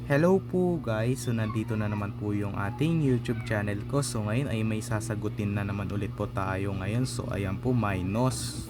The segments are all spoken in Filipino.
Hello po guys, so nandito na naman po yung ating YouTube channel ko. So ngayon ay may sasagutin na naman ulit po tayo ngayon. So ayan po, minus.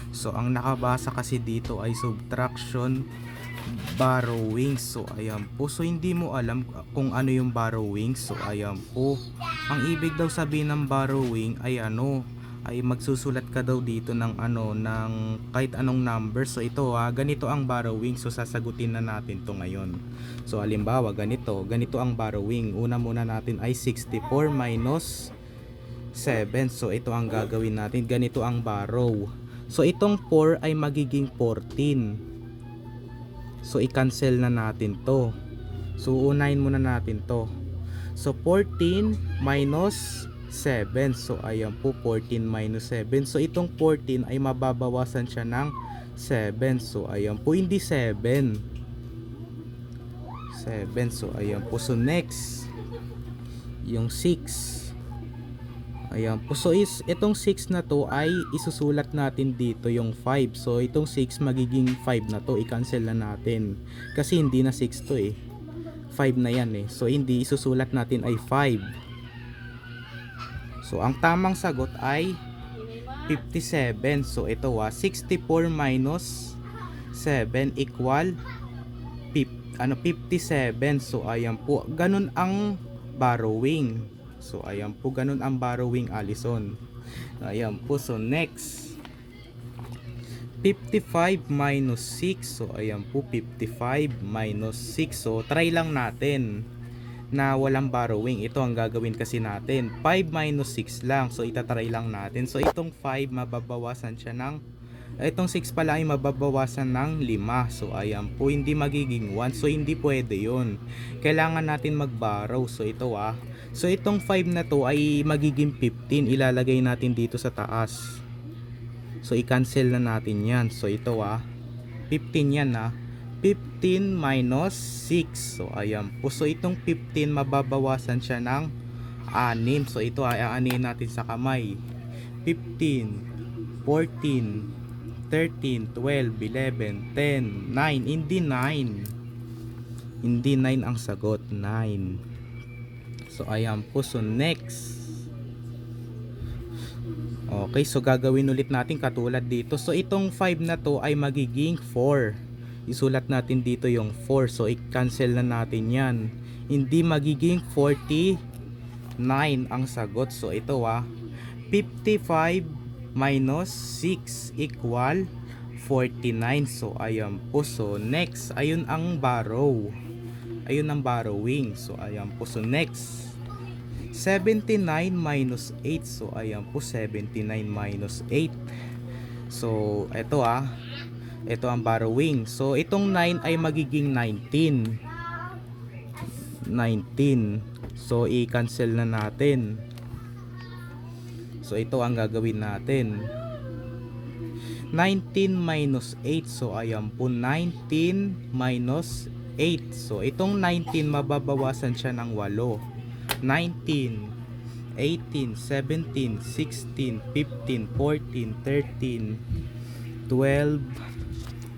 So ang nakabasa kasi dito ay subtraction, borrowing. So ayan po, so hindi mo alam kung ano yung borrowing. So ayan po, ang ibig daw sabihin ng borrowing ay ay magsusulat ka daw dito ng ng kahit anong number. So ito ganito ang borrowing. So sasagutin na natin to ngayon. So halimbawa ganito ang borrowing. Una muna natin ay 64 minus 7. So ito ang gagawin natin. Ganito ang borrow. So itong 4 ay magiging 14. So i-cancel na natin to. So unahin muna natin to. So 14 minus 7. So ayan po, 14 minus 7. So itong 14 ay mababawasan siya ng 7. So ayan po, hindi 7. So ayan po. So next, yung 6. Ayan po. So itong 6 na to ay isusulat natin dito yung 5. So itong 6 magiging 5 na to. I-cancel na natin. Kasi hindi na 6 to 5 na yan So hindi isusulat natin ay 5. So ang tamang sagot ay 57. So ito 64 minus 7 equal 57. So ayan po, ganun ang borrowing. So ayan po, ganun ang borrowing, Allison. Ayan po, so next 55 minus 6. So ayan po, 55 minus 6. So try lang natin na walang borrowing. Ito ang gagawin kasi natin. 5 minus 6 lang. So itatry lang natin. So itong 5 mababawasan siya ng, itong 6 pala ay mababawasan ng 5. So ayan po, hindi magiging 1. So hindi pwede yun. Kailangan natin mag-borrow. So ito So itong 5 na to ay magiging 15. Ilalagay natin dito sa taas. So i-cancel na natin yan. So ito 15 yan 15 minus 6. So ayan po. So itong 15 mababawasan siya ng 6. So ito ay aanin natin sa kamay. 15, 14, 13, 12, 11, 10, 9. Hindi 9. Hindi 9 ang sagot. 9. So ayan po. So next. Okay, so gagawin ulit natin katulad dito. So itong 5 na to ay magiging 4. Isulat natin dito yung 4. So i-cancel na natin yan. Hindi magiging 49 ang sagot. So ito 55 minus 6 equal 49. So ayan po. So next, ayun ang borrow. Ayun ang borrowing. So ayan po. So next 79 minus 8. So ayan po, 79 minus 8. So ito ito ang borrowing. So itong 9 ay magiging 19. 19. So i-cancel na natin. So ito ang gagawin natin. 19 minus 8. So ayan po, 19 minus 8. So itong 19 mababawasan siya ng 8. 19, 18, 17, 16, 15, 14, 13, 12,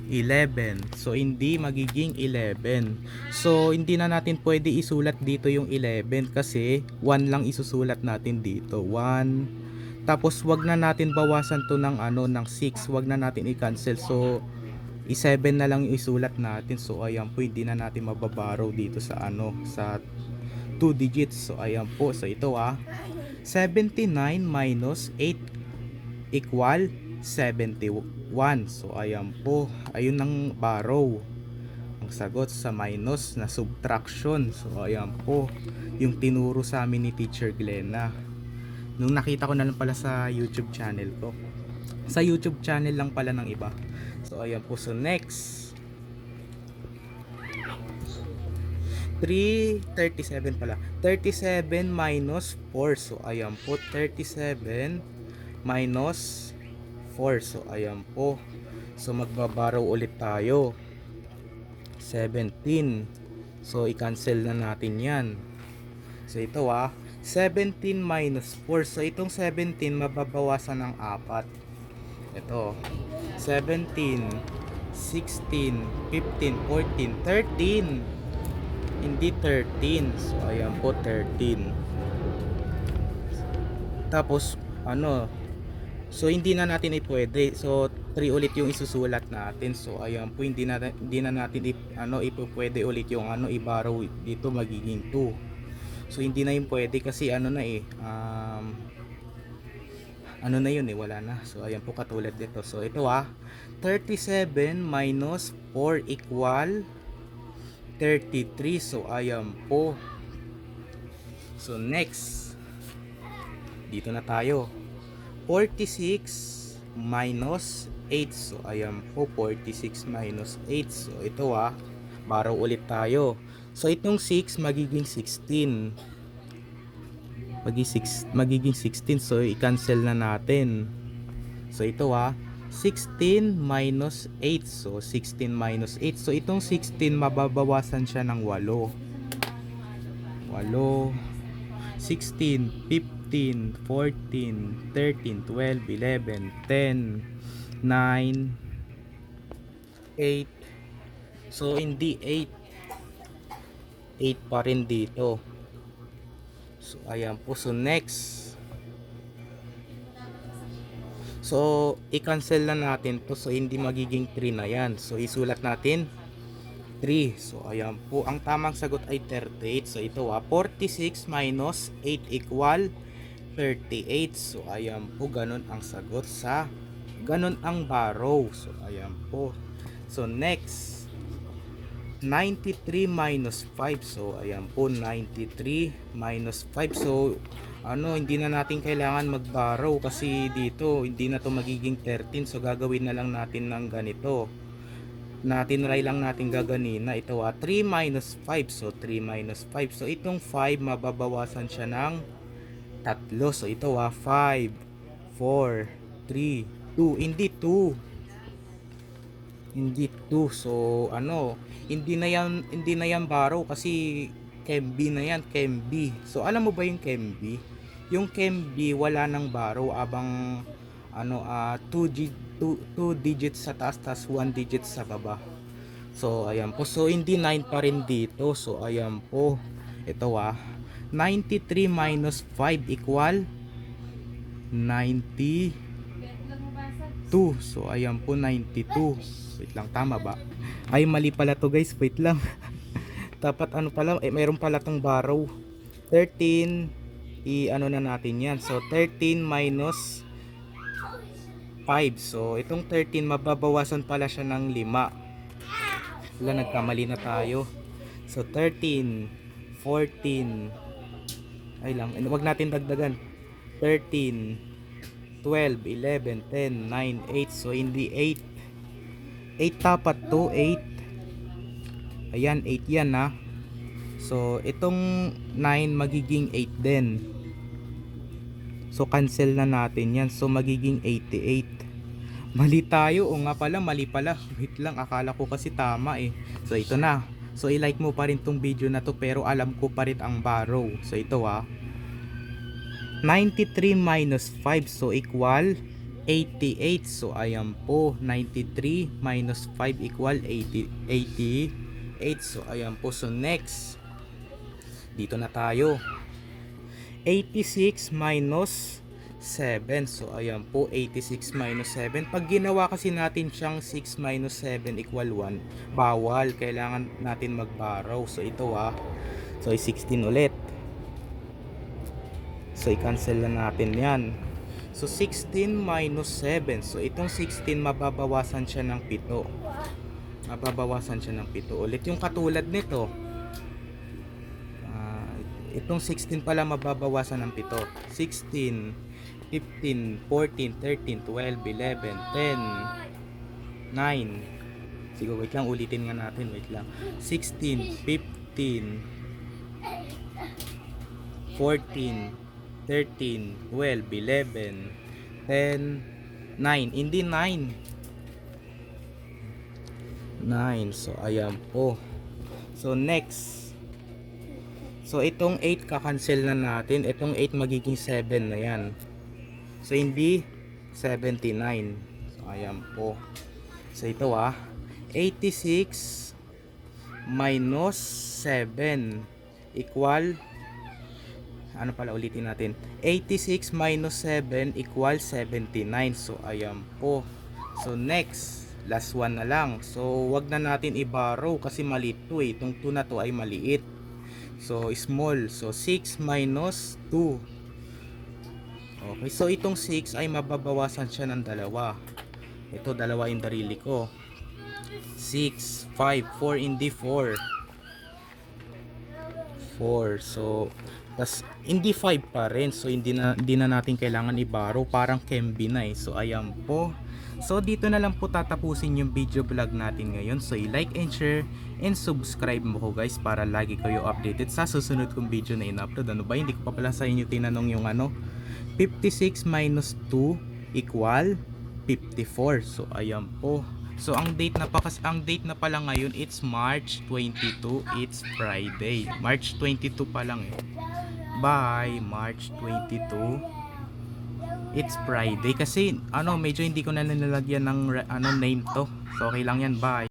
11. So hindi magiging 11. So hindi na natin pwede isulat dito yung 11 kasi 1 lang isusulat natin dito. 1. Tapos wag na natin bawasan to ng ng 6. Wag na natin i-cancel. So i-7 na lang yung isulat natin. So ayan po, hindi na natin mababorrow dito sa sa 2 digits. So ayan po. So ito 79 minus 8 equal 71. So ayan po, ayun ang borrow. Ang sagot sa minus na subtraction. So ayan po, yung tinuro sa amin ni Teacher Glenna. Nung nakita ko na lang pala sa YouTube channel ko. Sa YouTube channel lang pala ng iba. So ayan po. So next 337 pala. 37 minus 4. So ayan po, 37 minus 4. So ayan po. So magbaborrow ulit tayo. 17. So i-cancel na natin yan. So ito 17 minus 4. So itong 17 mababawasan ng 4. Ito 17, 16, 15, 14, 13. hindi 13. So ayan po 13. Tapos ano, so hindi na natin ipwede. So 3 ulit yung isusulat natin. So ayan po, hindi na natin ipupwede ulit yung i-borrow dito, magiging 2. So hindi na yun pwede kasi ano na eh, ano na yun eh, wala na. So ayan po katulad dito. So ito 37 minus 4 equal 33. So ayan po. So next, dito na tayo. 46 minus 8. So ayan po, 46 minus 8. So ito borrow ulit tayo. So itong 6 magiging 16. Magiging 16. So i-cancel na natin. So ito 16 minus 8. So 16 minus 8. So itong 16 mababawasan siya ng 8. 16, 15, 14, 13, 12, 11, 10, 9, 8. So hindi 8. 8 pa rin dito. So ayan po. So next, so i-cancel na natin to. So hindi magiging 3 na yan. So isulat natin 3. So ayan po, ang tamang sagot ay 38. So ito 46 minus 8 equal 38. So ayan po, ganun ang sagot sa ganun ang borrow. So ayan po. So next, 93 minus 5. So ayan po, 93 minus 5. So hindi na natin kailangan mag-borrow kasi dito hindi na to magiging 13. So gagawin na lang natin ng ganito. Tinry lang natin gaganina. Ito 3 minus 5. So 3 minus 5. So itong 5 mababawasan siya ng 3. So ito 5, 4, 3, 2. Hindi 2. Hindi 2. So hindi na yan borrow kasi Kemb na yan, Kemb. So alam mo ba yung Kemb? Yung Kemb wala nang borrow, abang 2 digits sa taas, tas 1 digit sa baba. So ayan po. So hindi 9 pa rin dito. So ayan po, ito 93 minus 5 equal 92. So ayan po, 92. Wait lang, tama ba? Ay, mali pala to guys, wait lang. Dapat pala, mayroon pala tong borrow. 13, na natin yan. So 13 minus 5. So itong 13 mababawasan pala siya ng 5. Wala, nagkamali na tayo. So 13, 14, ay lang, wag natin dagdagan. 13, 12, 11, 10, 9, 8. So hindi 8. 8 dapat to, 8. Ayan, 8 yan So itong 9 magiging 8 din. So cancel na natin yan. So magiging 88. Mali tayo. O nga pala, mali pala. Wait lang, akala ko kasi tama eh. So ito na. So i-like mo pa rin tong video na to, pero alam ko pa rin ang borrow. So ito 93 minus 5. So equal 88. So ayan po, 93 minus 5 equal 88. So ayan po. So next, dito na tayo. 86 minus 7. So ayan po, 86 minus 7. Pag ginawa kasi natin siyang 6 minus 7 equal 1, bawal, kailangan natin mag-borrow. So ito so 16 ulit. So i-cancel na natin yan. So 16 minus 7. So itong 16 mababawasan siya ng 7. Mababawasan siya ng 7 ulit. Yung katulad nito, itong 16 pala mababawasan ng 7. 16, 15, 14, 13, 12, 11, 10, 9. Sige, wait lang, ulitin nga natin, wait lang. 16, 15, 14, 13, 12, 11, 10, 9. Hindi 9. 9. So ayan po. So next, so itong 8 kakancel na natin. Itong 8 magiging 7 na yan. So hindi 79. So ayan po. So ito 86 minus 7 equal, ano pala, ulitin natin, 86 minus 7 equal 79. So ayan po. So next, last one na lang. So wag na natin i-borrow kasi maliit to eh. Itong 2 na to ay maliit. So small. So 6 minus 2. Okay, so itong 6 ay mababawasan siya ng dalawa. Ito, dalawa yung darili ko. 6, 5, 4 hindi 4. 4. So tas hindi 5 pa rin. So hindi na natin kailangan i-borrow, parang Kembi na eh. So ayan po. So dito na lang po tatapusin yung video vlog natin ngayon. So i-like and share and subscribe mo ko guys para lagi kayo updated sa susunod kong video na in-upload. Ano ba, hindi ko pa pala sa inyo tinanong yung 56 minus 2 equal 54. So ayan po. So ang date na pala ngayon, it's March 22, it's Friday. March 22 pa lang eh. Bye, March 22. It's Friday kasi medyo hindi ko na nilalagyan ng name to. So okay lang yan, bye.